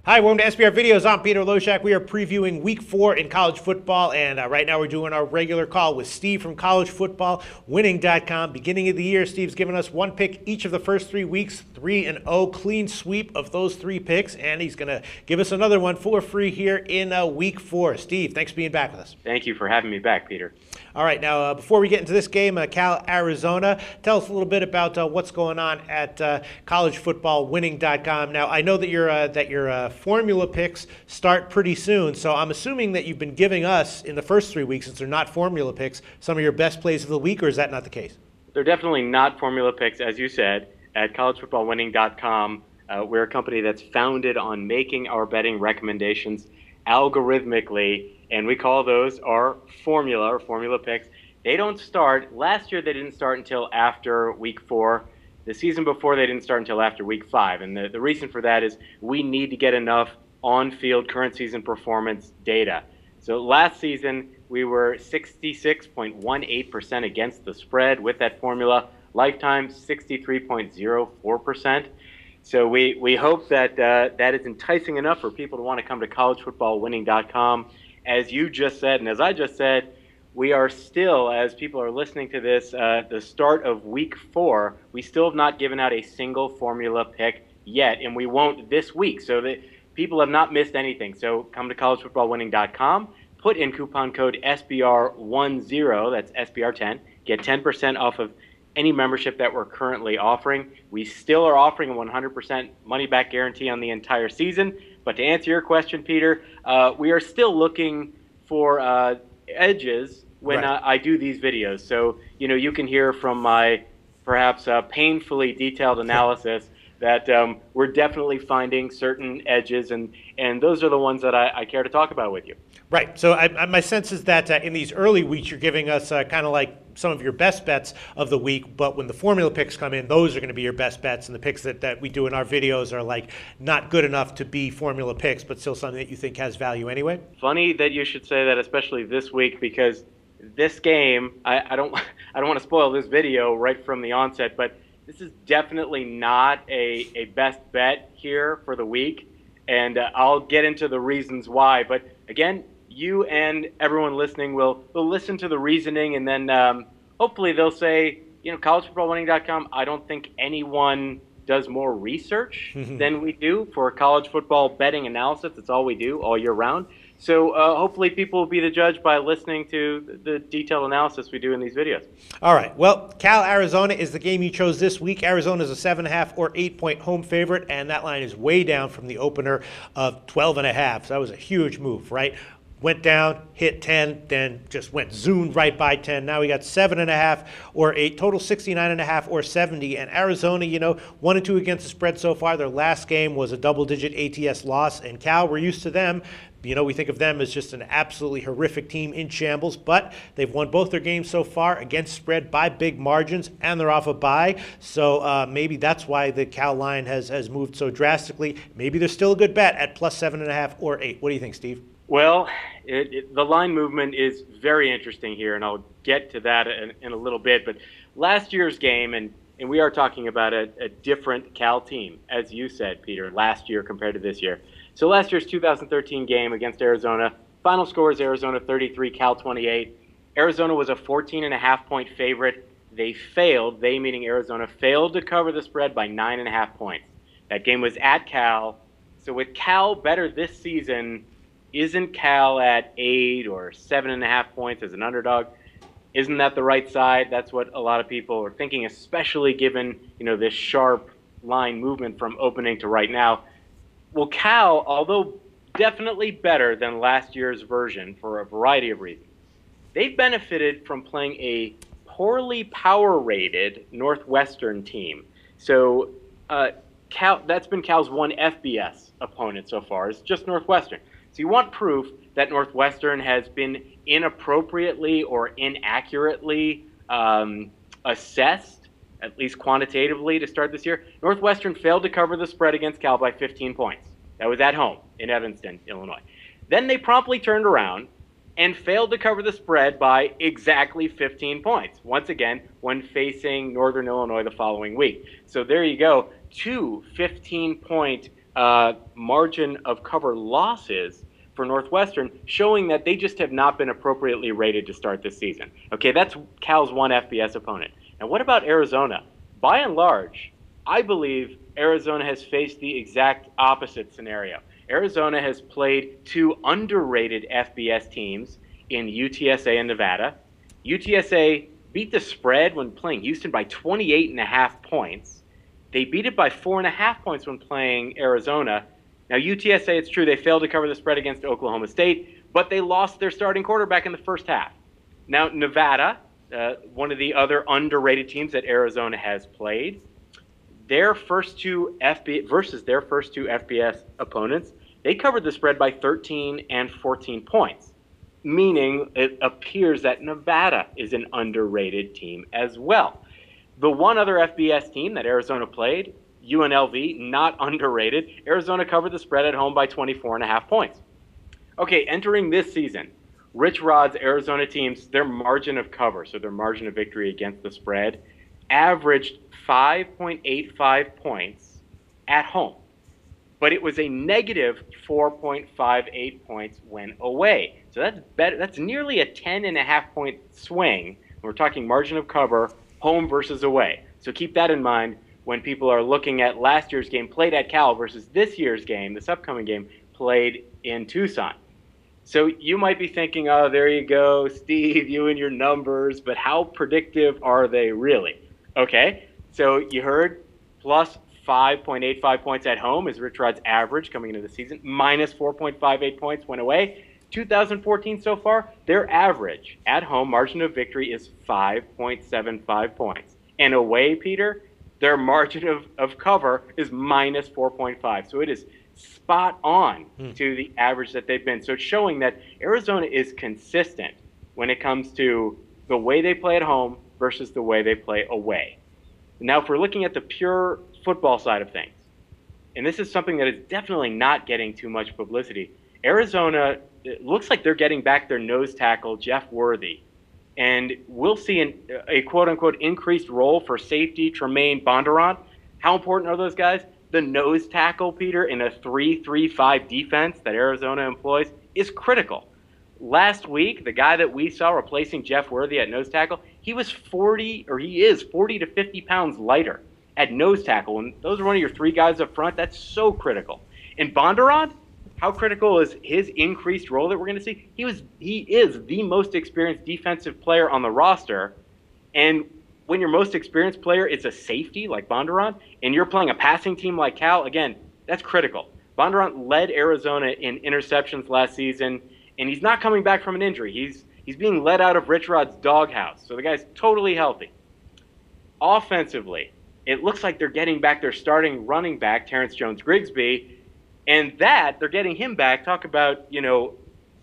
Hi, welcome to SBR Videos. I'm Peter Loshak. We are previewing Week 4 in college football, and right now we're doing our regular call with Steve from collegefootballwinning.com. Beginning of the year, Steve's given us one pick each of the first 3 weeks, 3-0, clean sweep of those 3 picks, and he's going to give us another one for free here in Week 4. Steve, thanks for being back with us. Thank you for having me back, Peter. All right, now before we get into this game, Cal, Arizona, tell us a little bit about what's going on at collegefootballwinning.com. Now, I know that your formula picks start pretty soon, so I'm assuming that you've been giving us, in the first 3 weeks, since they're not formula picks, some of your best plays of the week, or is that not the case? They're definitely not formula picks, as you said. At collegefootballwinning.com, we're a company that's founded on making our betting recommendations algorithmically, and we call those our formula or formula picks. They don't start. Last year, they didn't start until after Week 4. The season before, they didn't start until after Week 5. And the reason for that is we need to get enough on-field current season performance data. So last season, we were 66.18% against the spread with that formula. Lifetime, 63.04%. So we hope that that is enticing enough for people to want to come to collegefootballwinning.com. As you just said, and as I just said, we are still, as people are listening to this, the start of Week 4, we still have not given out a single formula pick yet, and we won't this week. So that people have not missed anything. So come to collegefootballwinning.com, put in coupon code SBR10, that's SBR10, get 10% off of any membership that we're currently offering. We still are offering a 100% money-back guarantee on the entire season. But to answer your question, Peter, we are still looking for edges when I do these videos. So, you can hear from my perhaps painfully detailed analysis that we're definitely finding certain edges, and those are the ones that I care to talk about with you. Right. So my sense is that in these early weeks, you're giving us kind of like some of your best bets of the week, but when the formula picks come in, those are going to be your best bets, and the picks that we do in our videos are like not good enough to be formula picks, but still something that you think has value anyway. Funny that you should say that, especially this week, because this game, I don't want to spoil this video right from the onset, but this is definitely not a best bet here for the week, and I'll get into the reasons why. But again, you and everyone listening will listen to the reasoning, and then hopefully they'll say, collegefootballwinning.com, I don't think anyone does more research than we do for college football betting analysis. That's all we do all year round. So hopefully people will be the judge by listening to the detailed analysis we do in these videos. All right. Well, Cal, Arizona is the game you chose this week. Arizona is a 7.5 or 8-point home favorite, and that line is way down from the opener of 12.5. So that was a huge move, right? Went down, hit 10, then just went zoomed right by 10. Now we got 7.5 or 8, total 69.5 or 70. And Arizona, 1-2 against the spread so far. Their last game was a double-digit ATS loss. And Cal, we're used to them. We think of them as just an absolutely horrific team in shambles, but they've won both their games so far against spread by big margins, and they're off a bye. So maybe that's why the Cal line has moved so drastically. Maybe they're still a good bet at plus 7.5 or 8. What do you think, Steve? Well, the line movement is very interesting here, and I'll get to that in a little bit. But last year's game, and we are talking about a different Cal team, as you said, Peter, last year compared to this year. So last year's 2013 game against Arizona, final score is Arizona 33, Cal 28. Arizona was a 14.5-point favorite. They failed, they meaning Arizona, failed to cover the spread by 9.5 points. That game was at Cal. So with Cal better this season, isn't Cal at 8 or 7.5 points as an underdog? Isn't that the right side? That's what a lot of people are thinking, especially given this sharp line movement from opening to right now. Well, Cal, although definitely better than last year's version for a variety of reasons, they've benefited from playing a poorly power-rated Northwestern team. So Cal, that's been Cal's one FBS opponent so far. It's just Northwestern. So you want proof that Northwestern has been inappropriately or inaccurately assessed, at least quantitatively, to start this year. Northwestern failed to cover the spread against Cal by 15 points. That was at home in Evanston, Illinois. Then they promptly turned around and failed to cover the spread by exactly 15 points, once again, when facing Northern Illinois the following week. So there you go, two 15-point margin of cover losses for Northwestern, showing that they just have not been appropriately rated to start this season. Okay, that's Cal's one FBS opponent. Now, what about Arizona? By and large, I believe Arizona has faced the exact opposite scenario. Arizona has played two underrated FBS teams in UTSA and Nevada. UTSA beat the spread when playing Houston by 28.5 points. They beat it by 4.5 points when playing Arizona. Now, UTSA, it's true, they failed to cover the spread against Oklahoma State, but they lost their starting quarterback in the first half. Now, Nevada, one of the other underrated teams that Arizona has played, their first two FBS opponents, they covered the spread by 13 and 14 points, meaning it appears that Nevada is an underrated team as well. The one other FBS team that Arizona played, UNLV, not underrated. Arizona covered the spread at home by 24.5 points. Okay, entering this season, Rich Rod's Arizona teams, their margin of cover, so their margin of victory against the spread, averaged 5.85 points at home. But it was a negative 4.58 points when away. So that's better. That's nearly a 10.5 point swing. We're talking margin of cover, home versus away. So keep that in mind when people are looking at last year's game played at Cal versus this year's game, this upcoming game, played in Tucson. So you might be thinking, oh, there you go, Steve, you and your numbers, but how predictive are they really? Okay, so you heard plus 5.85 points at home is Rich Rod's average coming into the season, minus 4.58 points when away. 2014 so far, their average at home margin of victory is 5.75 points. And away, Peter, their margin of cover is minus 4.5. So it is spot on to the average that they've been. So it's showing that Arizona is consistent when it comes to the way they play at home versus the way they play away. Now, if we're looking at the pure football side of things, and this is something that is definitely not getting too much publicity, Arizona, it looks like they're getting back their nose tackle, Jeff Worthy. And we'll see a quote-unquote increased role for safety Tremaine Bondurant. How important are those guys? The nose tackle, Peter, in a 3-3-5 defense that Arizona employs is critical. Last week, the guy that we saw replacing Jeff Worthy at nose tackle, he is 40 to 50 pounds lighter at nose tackle. And those are one of your three guys up front. That's so critical. And Bondurant, how critical is his increased role that we're going to see? He is the most experienced defensive player on the roster. And when your most experienced player is a safety like Bondurant, and you're playing a passing team like Cal, again, that's critical. Bondurant led Arizona in interceptions last season, and he's not coming back from an injury. He's being let out of Rich Rod's doghouse, so the guy's totally healthy. Offensively, it looks like they're getting back their starting running back, Terrence Jones-Grigsby, and that, they're getting him back. Talk about,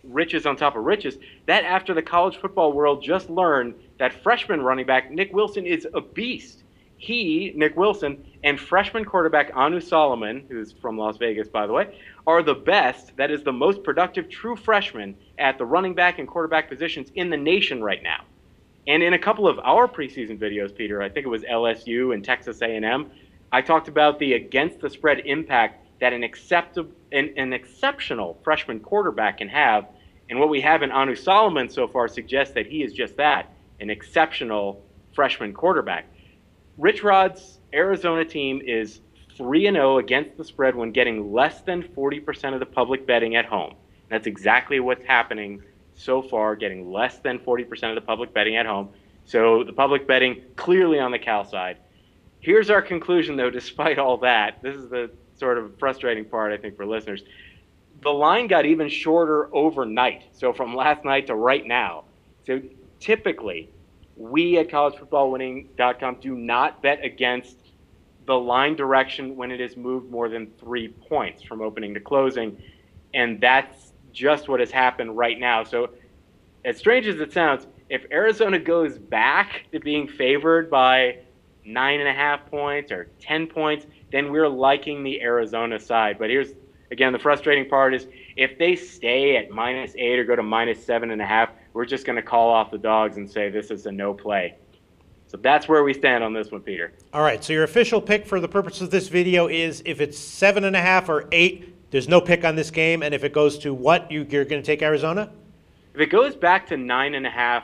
riches on top of riches. That after the college football world just learned that freshman running back Nick Wilson is a beast. He, Nick Wilson, and freshman quarterback Anu Solomon, who's from Las Vegas, by the way, are the best, that is the most productive true freshman at the running back and quarterback positions in the nation right now. And in a couple of our preseason videos, Peter, I think it was LSU and Texas A&M, I talked about the against the spread impact that an exceptional freshman quarterback can have. And what we have in Anu Solomon so far suggests that he is just that, an exceptional freshman quarterback. Rich Rod's Arizona team is 3-0 against the spread when getting less than 40% of the public betting at home. That's exactly what's happening so far, getting less than 40% of the public betting at home. So the public betting clearly on the Cal side. Here's our conclusion, though, despite all that. This is the sort of frustrating part, I think, for listeners. The line got even shorter overnight, so from last night to right now. So typically, we at collegefootballwinning.com do not bet against the line direction when it is moved more than 3 points from opening to closing, and that's just what has happened right now. So as strange as it sounds, if Arizona goes back to being favored by 9.5 points or 10 points, then we're liking the Arizona side. But here's, again, the frustrating part is if they stay at -8 or go to -7.5, we're just going to call off the dogs and say this is a no play. So that's where we stand on this one, Peter. All right, so your official pick for the purpose of this video is if it's 7.5 or 8, there's no pick on this game. And if it goes to what, you're going to take Arizona? If it goes back to 9.5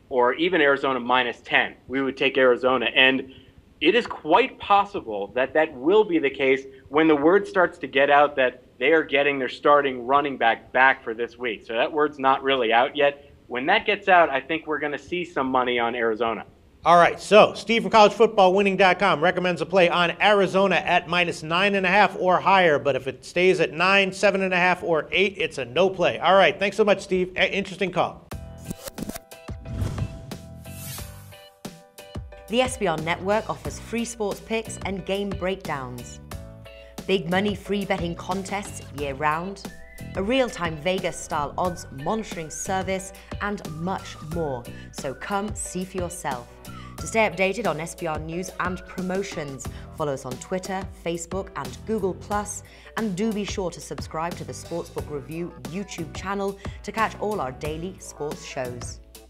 or even Arizona minus 10, we would take Arizona. And it is quite possible that that will be the case when the word starts to get out that they are getting their starting running back for this week. So that word's not really out yet. When that gets out, I think we're going to see some money on Arizona. All right, so Steve from collegefootballwinning.com recommends a play on Arizona at minus 9.5 or higher, but if it stays at 9, 7.5, or 8, it's a no play. All right, thanks so much, Steve. Interesting call. The SBR Network offers free sports picks and game breakdowns, big money free betting contests year-round, a real-time Vegas-style odds monitoring service, and much more. So come see for yourself. To stay updated on SBR news and promotions, follow us on Twitter, Facebook, and Google+, and do be sure to subscribe to the Sportsbook Review YouTube channel to catch all our daily sports shows.